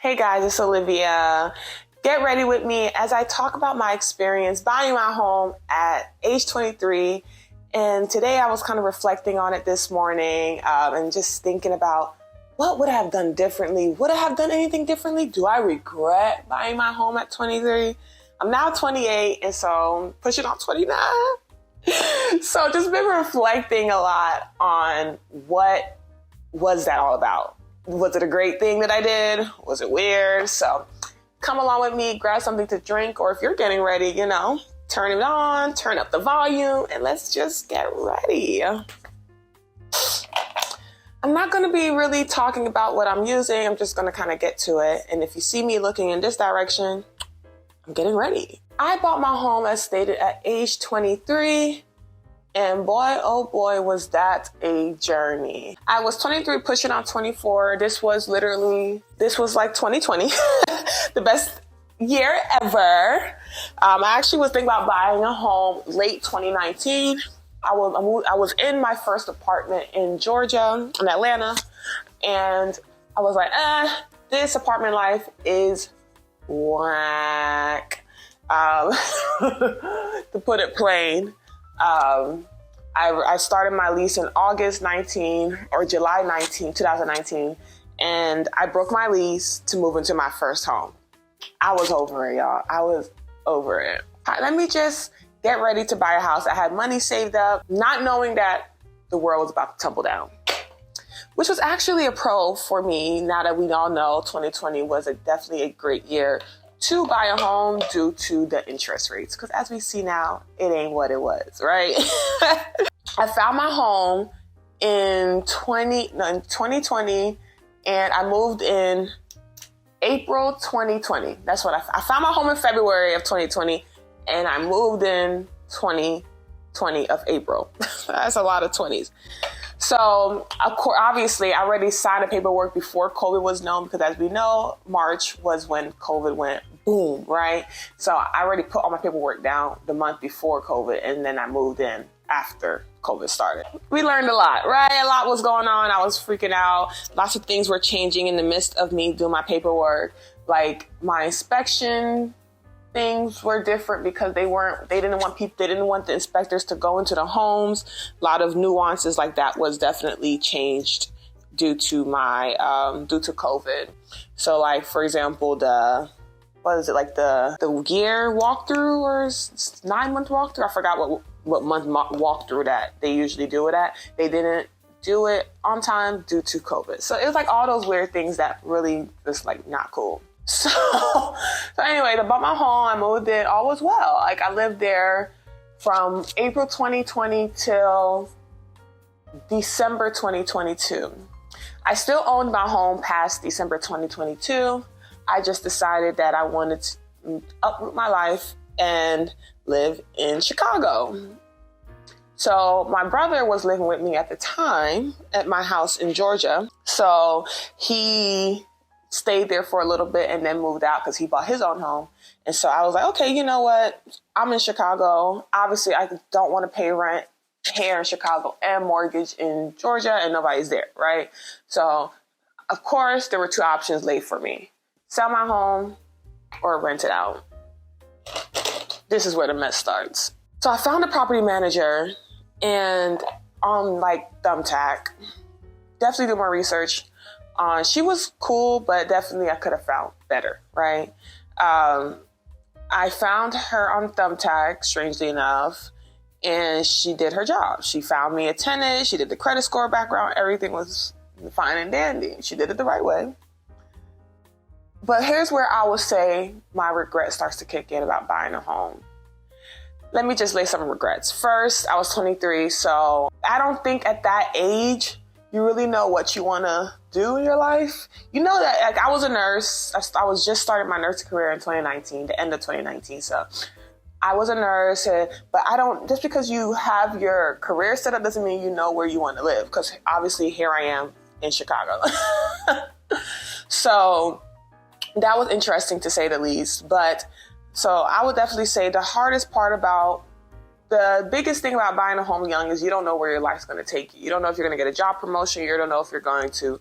Hey guys, it's Olivia. Get ready with me as I talk about my experience buying my home at age 23. And today I was kind of reflecting on it this morning and just thinking about what would I have done differently? Would I have done anything differently? Do I regret buying my home at 23? I'm now 28 and so pushing on 29. So just been reflecting a lot on what was that all about? Was it a great thing that I did? Was it weird? So come along with me, grab something to drink, or if you're getting ready, turn it on, turn up the volume, and let's just get ready. I'm not going to be really talking about what I'm using. I'm just going to kind of get to it. And if you see me looking in this direction, I'm getting ready. I bought my home, as stated, at age 23. And boy, oh boy, was that a journey. I was 23 pushing on 24. This was like 2020, the best year ever. I actually was thinking about buying a home late 2019. I was in my first apartment in Georgia, in Atlanta. And I was like, this apartment life is whack. To put it plain. I started my lease in August 19 or July 19, 2019, and I broke my lease to move into my first home. I was over it, y'all. I was over it. Let me just get ready to buy a house. I had money saved up, not knowing that the world was about to tumble down, which was actually a pro for me. Now that we all know 2020 was definitely a great year to buy a home due to the interest rates. Because as we see now, it ain't what it was, right? I found my home in 2020 and I moved in April 2020. That's what I found my home in February of 2020 and I moved in 2020 of April. That's a lot of 20s. So, of course, obviously, I already signed the paperwork before COVID was known because, as we know, March was when COVID went boom, right? So I already put all my paperwork down the month before COVID, and then I moved in after COVID started. We learned a lot, right? A lot was going on. I was freaking out. Lots of things were changing in the midst of me doing my paperwork. Like my inspection things were different because they didn't want the inspectors to go into the homes. A lot of nuances like that was definitely changed due to COVID. So like, for example, the year walkthrough or 9-month walkthrough? I forgot what month walkthrough that they usually do it at. They didn't do it on time due to COVID. So it was like all those weird things that really just like not cool. So anyway, I bought my home, I moved in, all was well. Like I lived there from April 2020 till December 2022. I still owned my home past December 2022. I just decided that I wanted to uproot my life and live in Chicago. So my brother was living with me at the time at my house in Georgia. So he stayed there for a little bit and then moved out because he bought his own home. And so I was like, okay, you know what? I'm in Chicago. Obviously, I don't want to pay rent here in Chicago and mortgage in Georgia, and nobody's there, right? So, of course, there were two options laid for me. Sell my home or rent it out. This is where the mess starts. So I found a property manager and on Thumbtack, definitely do more research. She was cool, but definitely I could have found better, right? I found her on Thumbtack, strangely enough, and she did her job. She found me a tenant. She did the credit score background. Everything was fine and dandy. She did it the right way. But here's where I would say my regret starts to kick in about buying a home. Let me just lay some regrets. First, I was 23, so I don't think at that age you really know what you want to do in your life. You know that, like, I was a nurse. I was just starting my nursing career in 2019, the end of 2019. So I was a nurse, but just because you have your career set up doesn't mean you know where you want to live. Because obviously here I am in Chicago. So that was interesting to say the least. But so I would definitely say the biggest thing about buying a home young is you don't know where your life's going to take you. You don't know if you're going to get a job promotion. You don't know if you're going to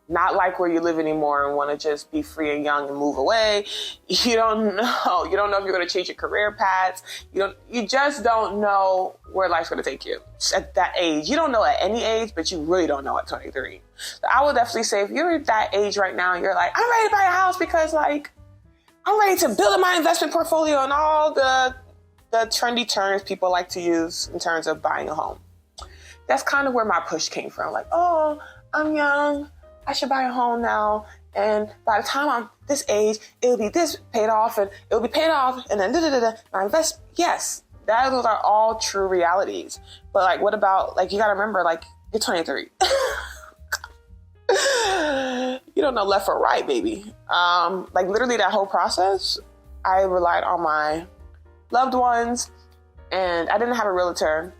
not like where you live anymore and want to just be free and young and move away. You don't know. You don't know if you're going to change your career paths. You just don't know where life's going to take you at that age. You don't know at any age, but you really don't know at 23. So I would definitely say if you're at that age right now and you're like, I'm ready to buy a house because like, I'm ready to build up my investment portfolio and all the trendy terms people like to use in terms of buying a home. That's kind of where my push came from. Like, oh, I'm young. I should buy a home now. And by the time I'm this age, it'll be this paid off and it'll be paid off. And then I invest. Yes, those are all true realities. But like, what about, like, you got to remember, like, you're 23. You don't know left or right, baby. Like literally that whole process, I relied on my loved ones and I didn't have a realtor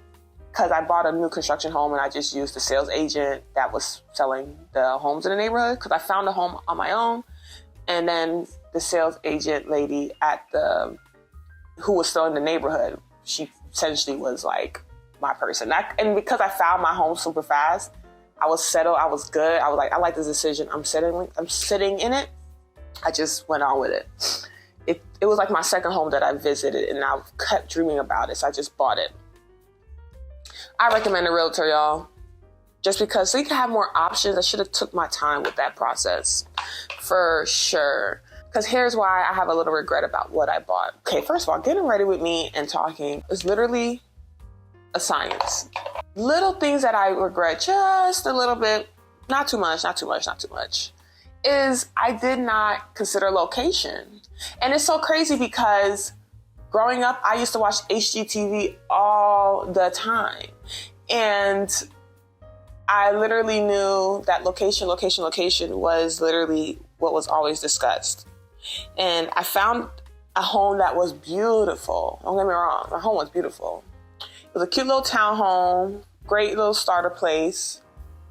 because I bought a new construction home and I just used the sales agent that was selling the homes in the neighborhood because I found a home on my own. And then the sales agent lady who was still in the neighborhood, she essentially was like my person. And because I found my home super fast, I was settled. I was good. I was like, I like this decision. I'm sitting in it. I just went on with it. It was like my second home that I visited and I kept dreaming about it. So I just bought it. I recommend a realtor, y'all, just because so you can have more options. I should have took my time with that process for sure. Because here's why I have a little regret about what I bought. Okay, first of all, getting ready with me and talking is literally a science. Little things that I regret just a little bit, not too much, is I did not consider location. And it's so crazy because growing up, I used to watch HGTV all the time. And I literally knew that location was literally what was always discussed. And I found a home that was beautiful. Don't get me wrong, the home was beautiful. It was a cute little townhome, great little starter place.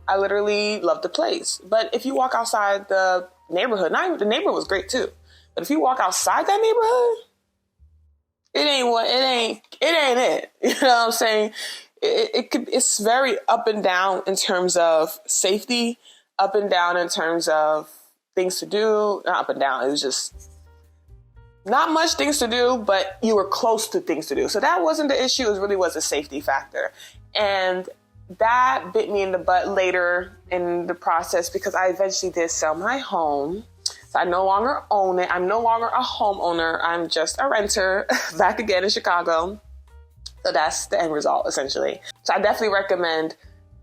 I literally loved the place. But if you walk outside the neighborhood, the neighborhood was great too. But if you walk outside that neighborhood, it ain't it. You know what I'm saying? It's very up and down in terms of safety, up and down in terms of things to do. Not up and down. It was just not much things to do, but you were close to things to do. So that wasn't the issue. It really was a safety factor. And that bit me in the butt later in the process because I eventually did sell my home. So I no longer own it. I'm no longer a homeowner. I'm just a renter back again in Chicago. So that's the end result, essentially. So I definitely recommend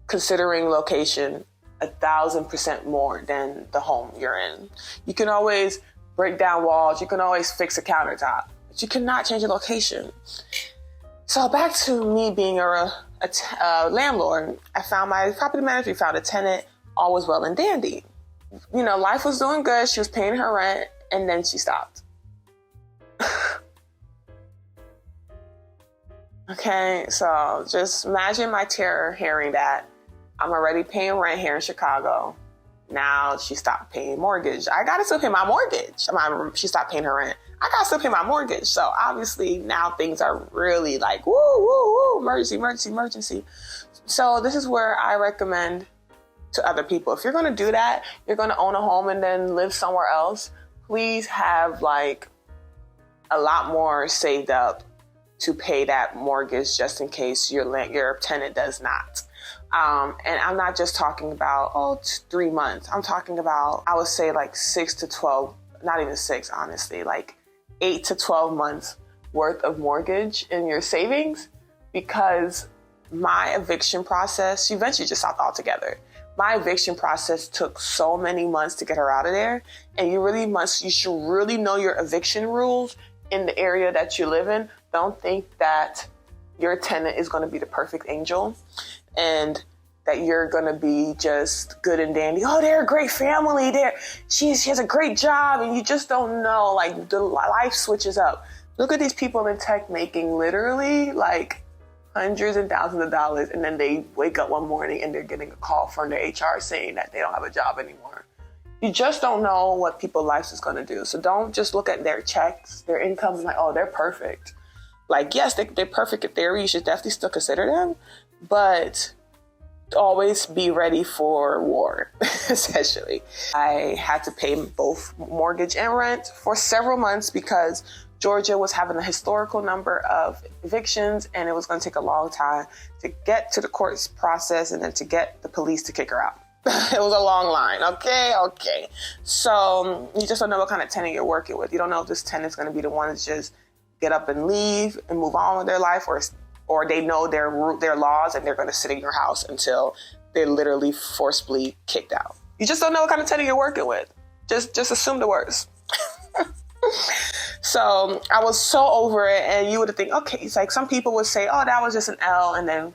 considering location 1,000% more than the home you're in. You can always break down walls. You can always fix a countertop, but you cannot change a location. So back to me being a landlord. I found my property manager. We found a tenant. All was well and dandy. You know, life was doing good. She was paying her rent, and then she stopped. Okay, so just imagine my terror hearing that. I'm already paying rent here in Chicago. Now she stopped paying mortgage. I gotta still pay my mortgage. She stopped paying her rent. I gotta still pay my mortgage. So obviously now things are really like, woo, emergency. So this is where I recommend to other people. If you're gonna do that, you're gonna own a home and then live somewhere else, please have like a lot more saved up to pay that mortgage just in case your tenant does not. And I'm not just talking about, 3 months. I'm talking about, I would say like 6 to 12, not even 6, honestly, like 8 to 12 months worth of mortgage in your savings, because my eviction process, she eventually just stopped altogether. My eviction process took so many months to get her out of there. And you should really know your eviction rules in the area that you live in. Don't think that your tenant is going to be the perfect angel and that you're going to be just good and dandy. Oh, they're a great family. She has a great job. And you just don't know, like, the life switches up. Look at these people in tech making literally like hundreds and thousands of dollars. And then they wake up one morning and they're getting a call from their HR saying that they don't have a job anymore. You just don't know what people's lives is going to do. So don't just look at their checks, their income, and like, oh, they're perfect. Like, yes, they're perfect in theory. You should definitely still consider them. But always be ready for war, essentially. I had to pay both mortgage and rent for several months because Georgia was having a historical number of evictions, and it was going to take a long time to get to the courts process and then to get the police to kick her out. It was a long line. Okay. So you just don't know what kind of tenant you're working with. You don't know if this tenant's going to be the one to just get up and leave and move on with their life, or they know their laws and they're going to sit in your house until they're literally forcibly kicked out. You just don't know what kind of tenant you're working with. Just assume the worst. So I was so over it, and you would think, okay, it's like some people would say, oh, that was just an L, and then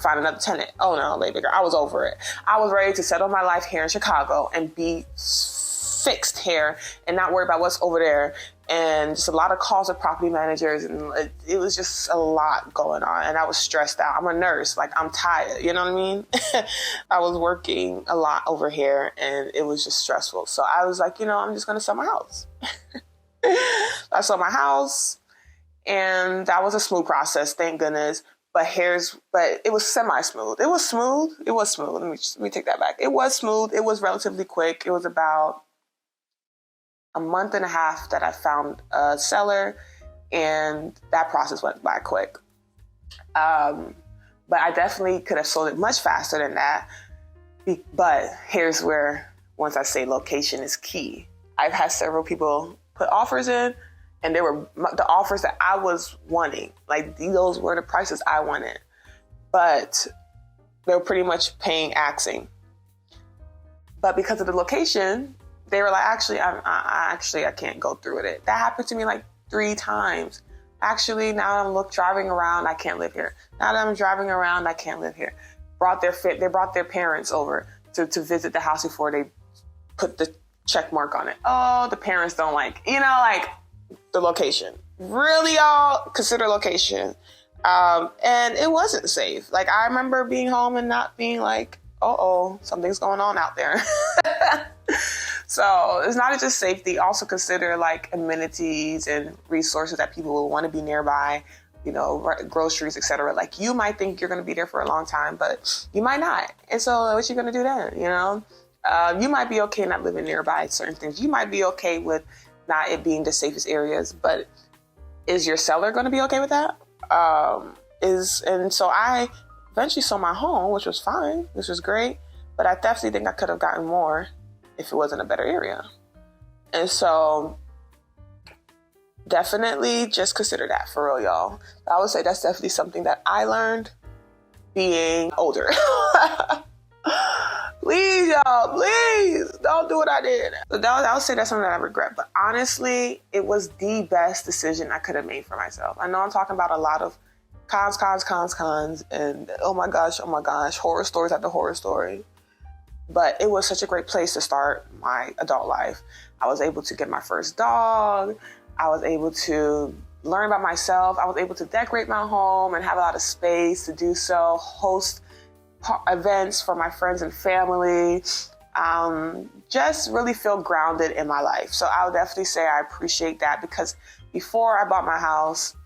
find another tenant. Oh no, baby girl, I was over it. I was ready to settle my life here in Chicago and be fixed here and not worry about what's over there. And just a lot of calls with property managers, and it was just a lot going on, and I was stressed out. I'm a nurse, like I'm tired, you know what I mean? I was working a lot over here, and it was just stressful. So I was like, I'm just going to sell my house. I sold my house, and that was a smooth process, thank goodness. But it was semi-smooth. It was smooth. Let me take that back. It was smooth. It was relatively quick. It was about a month and a half that I found a seller, and that process went by quick. But I definitely could have sold it much faster than that. But here's where, once I say location is key. I've had several people put offers in, and they were the offers that I was wanting. Like, those were the prices I wanted. But they were pretty much paying axing. But because of the location, they were like, I can't go through with it. That happened to me like 3 times. Actually, now I'm driving around, I can't live here. Now that I'm driving around, I can't live here. They brought their parents over to visit the house before they put the check mark on it. Oh, the parents don't like the location. Really, y'all, consider location. And it wasn't safe. Like, I remember being home and not being like, something's going on out there. So it's not just safety. Also consider like amenities and resources that people will want to be nearby, groceries, etc. Like, you might think you're going to be there for a long time, but you might not. And so what you going to do then? You might be okay not living nearby certain things. You might be okay with not it being the safest areas, but is your seller going to be okay with that? And so I eventually sold my home, which was fine, which was great, but I definitely think I could have gotten more if it wasn't a better area. And so definitely just consider that, for real, y'all. I would say that's definitely something that I learned being older. Please, y'all, please don't do what I did. So I would say that's something that I regret. But honestly, it was the best decision I could have made for myself. I know I'm talking about a lot of cons, and oh my gosh, horror stories after horror story. But it was such a great place to start my adult life. I was able to get my first dog. I was able to learn about myself. I was able to decorate my home and have a lot of space to do so, host events for my friends and family, just really feel grounded in my life. So I would definitely say I appreciate that, because before I bought my house,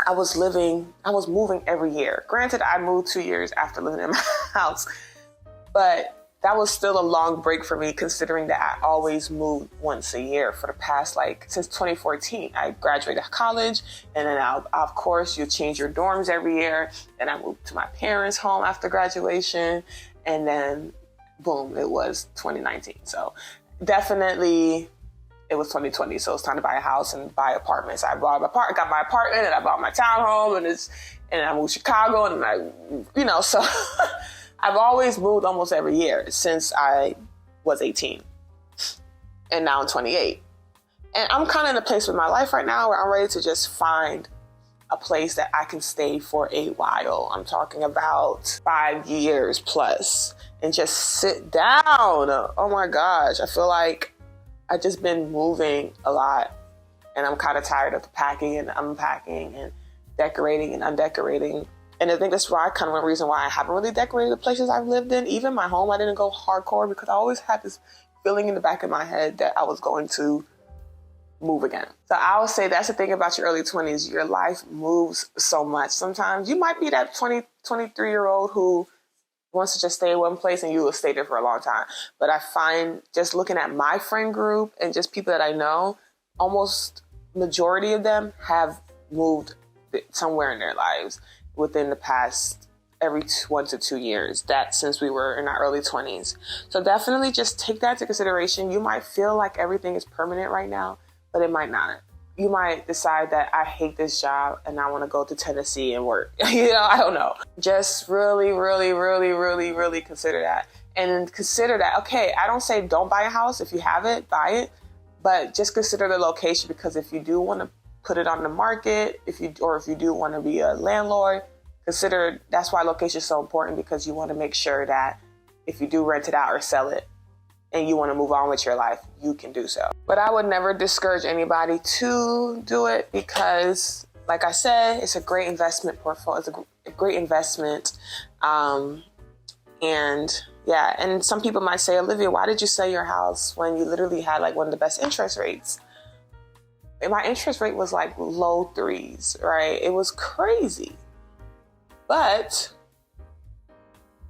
I was moving every year. Granted, I moved 2 years after living in my house, but that was still a long break for me, considering that I always moved once a year for the past, since 2014. I graduated college, and then of course you change your dorms every year. Then I moved to my parents' home after graduation, and then boom, it was 2019. So definitely it was 2020. So it's time to buy a house and buy apartments. I got my apartment, and I bought my townhome, and I moved to Chicago, and so I've always moved almost every year since I was 18, and now I'm 28. And I'm kind of in a place with my life right now where I'm ready to just find a place that I can stay for a while. I'm talking about 5 years plus, and just sit down. Oh my gosh. I feel like I've just been moving a lot, and I'm kind of tired of packing and unpacking and decorating and undecorating. And I think that's one reason why I haven't really decorated the places I've lived in. Even my home, I didn't go hardcore, because I always had this feeling in the back of my head that I was going to move again. So I would say that's the thing about your early 20s. Your life moves so much. Sometimes you might be that 23-year-old who wants to just stay in one place and you will stay there for a long time. But I find just looking at my friend group and just people that I know, almost majority of them have moved somewhere in their lives within the past every 1 to 2 years, that since we were in our early 20s. So definitely just take that into consideration. You might feel like everything is permanent right now, but it might not. You might decide that I hate this job and I want to go to Tennessee and work. I don't know. Just really, really, really, really, really consider that. And consider that, okay, I don't say don't buy a house. If you have it, buy it. But just consider the location, because if you do want to put it on the market, if you do want to be a landlord, consider that's why location is so important, because you want to make sure that if you do rent it out or sell it and you want to move on with your life, you can do so. But I would never discourage anybody to do it, because like I said, it's a great investment portfolio. It's a great investment. And some people might say, Olivia, why did you sell your house when you literally had like one of the best interest rates? And my interest rate was like low 3s, right? It was crazy. But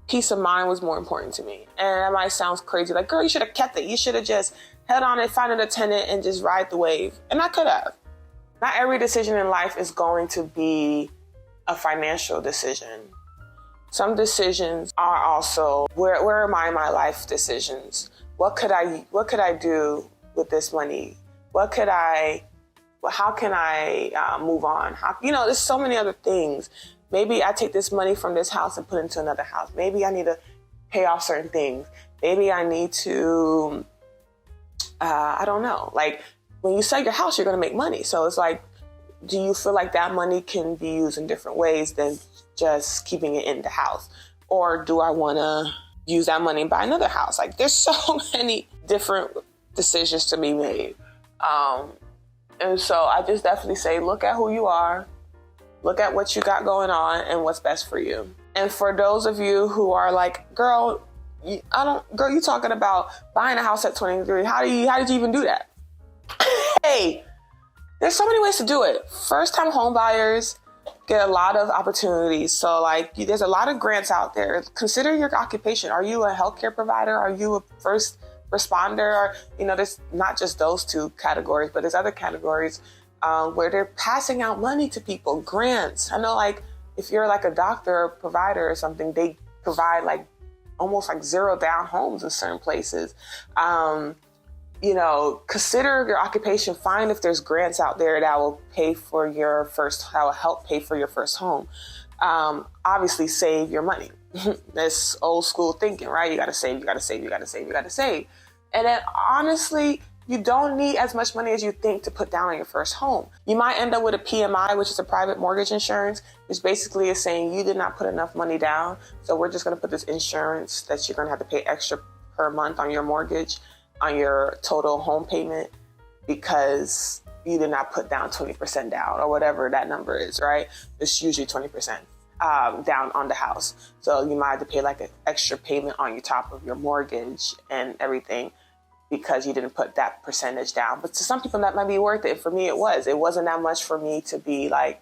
peace of mind was more important to me. And that might sound crazy. Like, girl, you should have kept it. You should have just held on and found a tenant and just ride the wave. And I could have. Not every decision in life is going to be a financial decision. Some decisions are also, where am I in my life decisions? What could I do with this money? How can I move on? There's so many other things. Maybe I take this money from this house and put it into another house. Maybe I need to pay off certain things. Maybe I need to, I don't know. Like, when you sell your house, you're going to make money. So it's like, do you feel like that money can be used in different ways than just keeping it in the house? Or do I want to use that money and buy another house? Like, there's so many different decisions to be made. And so I just definitely say, look at who you are, look at what you got going on and what's best for you. And for those of you who are like, girl, you talking about buying a house at 23. How did you even do that? Hey, there's so many ways to do it. First time home buyers get a lot of opportunities. So like, there's a lot of grants out there. Consider your occupation. Are you a healthcare provider? Are you a first responder? Or, there's not just those two categories, but there's other categories where they're passing out money to people, grants. I know, like, if you're like a doctor or provider or something, they provide like almost like 0 down homes in certain places. Consider your occupation. Find if there's grants out there that will help pay for your first home. Obviously save your money. That's old school thinking, right? You got to save. And then honestly, you don't need as much money as you think to put down on your first home. You might end up with a PMI, which is a private mortgage insurance, which basically is saying you did not put enough money down. So we're just going to put this insurance that you're going to have to pay extra per month on your mortgage, on your total home payment, because you did not put down 20% down or whatever that number is, right? It's usually 20% down on the house. So you might have to pay like an extra payment on your top of your mortgage and everything, because you didn't put that percentage down. But to some people that might be worth it. For me, it wasn't that much for me to be like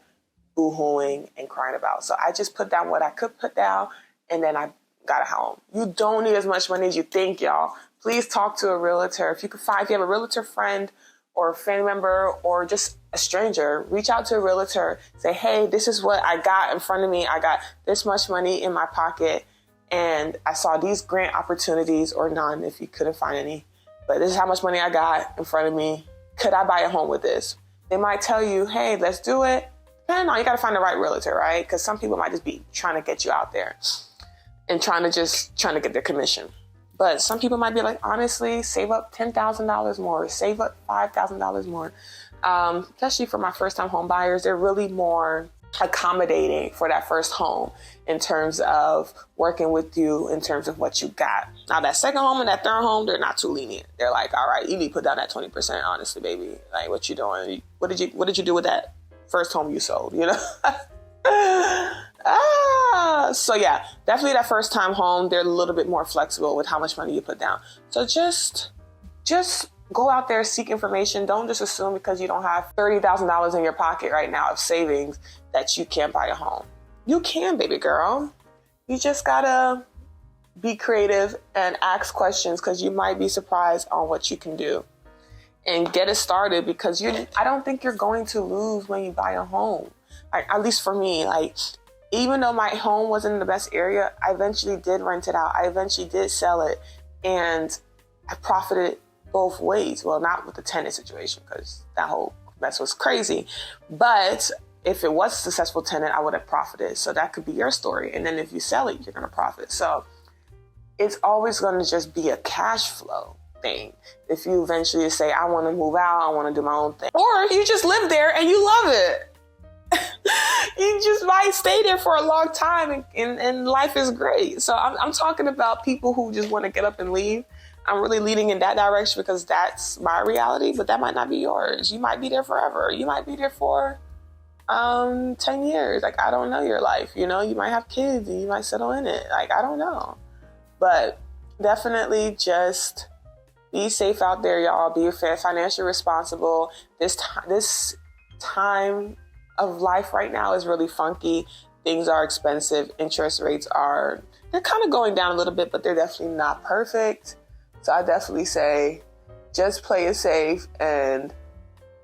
boo-hooing and crying about. So I just put down what I could put down, and then I got a home. You don't need as much money as you think, y'all. Please talk to a realtor. If you have a realtor friend or a family member or just a stranger, reach out to a realtor. Say, hey, this is what I got in front of me. I got this much money in my pocket, and I saw these grant opportunities, or none if you couldn't find any. But this is how much money I got in front of me. Could I buy a home with this? They might tell you, hey, let's do it. Depending on, you got to find the right realtor, right? Because some people might just be trying to get you out there and trying to get their commission. But some people might be like, honestly, save up $10,000 more, save up $5,000 more. Especially for my first time home buyers, they're really more accommodating for that first home in terms of working with you in terms of what you got. Now that second home and that third home, they're not too lenient. They're like, all right, you need to put down that 20%, honestly, baby. Like, what you doing? What did you do with that first home you sold, So yeah, definitely that first time home, they're a little bit more flexible with how much money you put down. So just go out there, seek information. Don't just assume because you don't have $30,000 in your pocket right now of savings that you can't buy a home. You can, baby girl. You just gotta be creative and ask questions, because you might be surprised on what you can do. And get it started, because I don't think you're going to lose when you buy a home. Like, at least for me, like, even though my home wasn't in the best area, I eventually did rent it out. I eventually did sell it, and I profited both ways. Well, not with the tenant situation, because that whole mess was crazy. But if it was a successful tenant, I would have profited. So that could be your story. And then if you sell it, you're going to profit. So it's always going to just be a cash flow thing. If you eventually say, I want to move out, I want to do my own thing. Or you just live there and you love it. You just might stay there for a long time, and life is great. So I'm talking about people who just want to get up and leave. I'm really leading in that direction because that's my reality, but that might not be yours. You might be there forever. You might be there for 10 years. Like, I don't know your life. You know, you might have kids and you might settle in it. Like, I don't know. But definitely just be safe out there, y'all. Be financially responsible. This time of life right now is really funky. Things are expensive. Interest rates they're kind of going down a little bit, but they're definitely not perfect. So I definitely say just play it safe and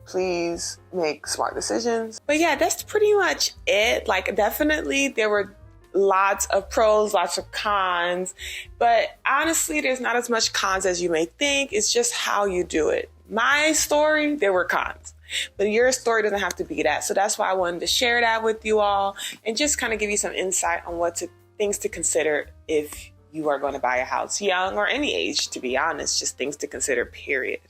please make smart decisions. But yeah, that's pretty much it. Like, definitely there were lots of pros, lots of cons, but honestly, there's not as much cons as you may think. It's just how you do it. My story, there were cons, but your story doesn't have to be that. So that's why I wanted to share that with you all and just kind of give you some insight on things to consider if you are going to buy a house, young or any age, to be honest, just things to consider, period.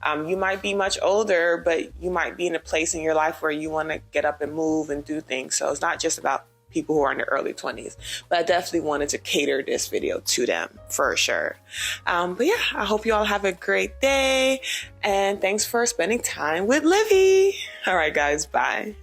You might be much older, but you might be in a place in your life where you want to get up and move and do things. So it's not just about people who are in their early 20s, but I definitely wanted to cater this video to them for sure. But yeah, I hope you all have a great day, and thanks for spending time with Livy. All right, guys, bye.